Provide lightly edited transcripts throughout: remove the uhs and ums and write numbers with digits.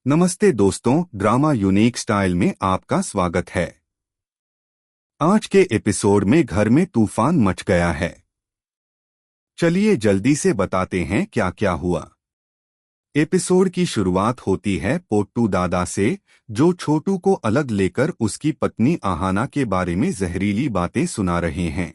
नमस्ते दोस्तों, drama unique style में आपका स्वागत है। आज के एपिसोड में घर में तूफान मच गया है। चलिए जल्दी से बताते हैं क्या क्या हुआ। एपिसोड की शुरुआत होती है पोट्टू दादा से, जो छोटू को अलग लेकर उसकी पत्नी आहाना के बारे में जहरीली बातें सुना रहे हैं।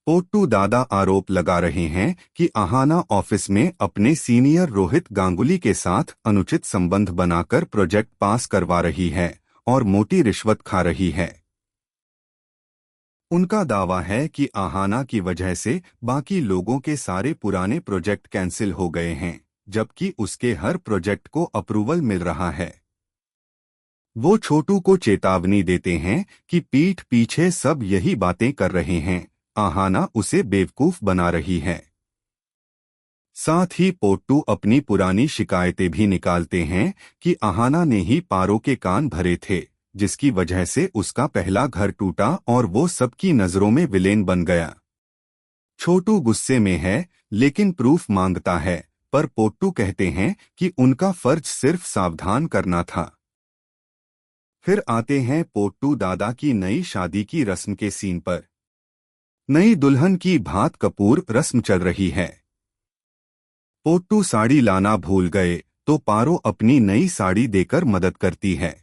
पोट्टू दादा आरोप लगा रहे हैं कि आहाना ऑफिस में अपने सीनियर रोहित गांगुली के साथ अनुचित संबंध बनाकर प्रोजेक्ट पास करवा रही है और मोटी रिश्वत खा रही है। उनका दावा है कि आहाना की वजह से बाकी लोगों के सारे पुराने प्रोजेक्ट कैंसिल हो गए हैं, जबकि उसके हर प्रोजेक्ट को अप्रूवल मिल रहा है। वो छोटू को चेतावनी देते हैं कि पीठ पीछे सब यही बातें कर रहे हैं, आहाना उसे बेवकूफ बना रही है। साथ ही पोट्टू अपनी पुरानी शिकायतें भी निकालते हैं कि आहाना ने ही पारो के कान भरे थे, जिसकी वजह से उसका पहला घर टूटा और वो सबकी नजरों में विलेन बन गया। छोटू गुस्से में है लेकिन प्रूफ मांगता है, पर पोट्टू कहते हैं कि उनका फर्ज सिर्फ सावधान करना था। फिर आते हैं पोट्टू दादा की नई शादी की रस्म के सीन पर। नई दुल्हन की भात कपूर रस्म चल रही है। पोट्टू साड़ी लाना भूल गए तो पारो अपनी नई साड़ी देकर मदद करती है,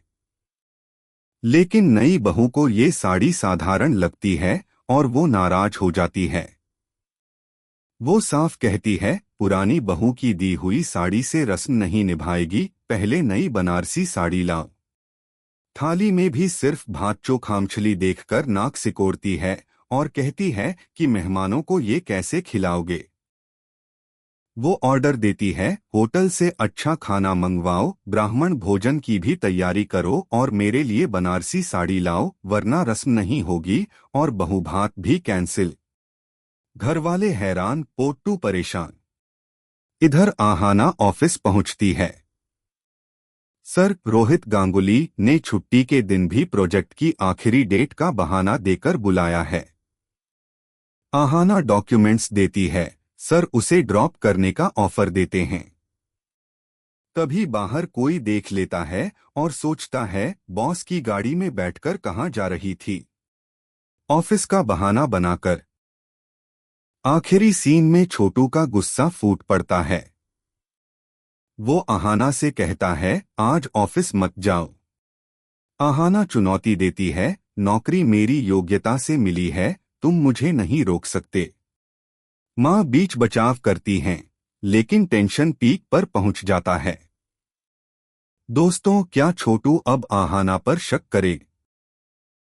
लेकिन नई बहू को ये साड़ी साधारण लगती है और वो नाराज हो जाती है। वो साफ कहती है, पुरानी बहू की दी हुई साड़ी से रस्म नहीं निभाएगी, पहले नई बनारसी साड़ी लाओ। थाली में भी सिर्फ भात चोखामछली देखकर नाक सिकोड़ती है और कहती है कि मेहमानों को ये कैसे खिलाओगे। वो ऑर्डर देती है, होटल से अच्छा खाना मंगवाओ, ब्राह्मण भोजन की भी तैयारी करो और मेरे लिए बनारसी साड़ी लाओ, वरना रस्म नहीं होगी और बहुभात भी कैंसिल। घरवाले हैरान, पोट्टू परेशान। इधर आहाना ऑफिस पहुंचती है। सर रोहित गांगुली ने छुट्टी के दिन भी प्रोजेक्ट की आखिरी डेट का बहाना देकर बुलाया है। आहाना डॉक्यूमेंट्स देती है, सर उसे ड्रॉप करने का ऑफर देते हैं। तभी बाहर कोई देख लेता है और सोचता है, बॉस की गाड़ी में बैठकर कहाँ जा रही थी। ऑफिस का बहाना बनाकर। आखिरी सीन में छोटू का गुस्सा फूट पड़ता है। वो आहाना से कहता है, आज ऑफिस मत जाओ। आहाना चुनौती देती है, नौकरी मेरी योग्यता से मिली है, तुम मुझे नहीं रोक सकते। माँ बीच बचाव करती हैं, लेकिन टेंशन पीक पर पहुंच जाता है। दोस्तों, क्या छोटू अब आहाना पर शक करे?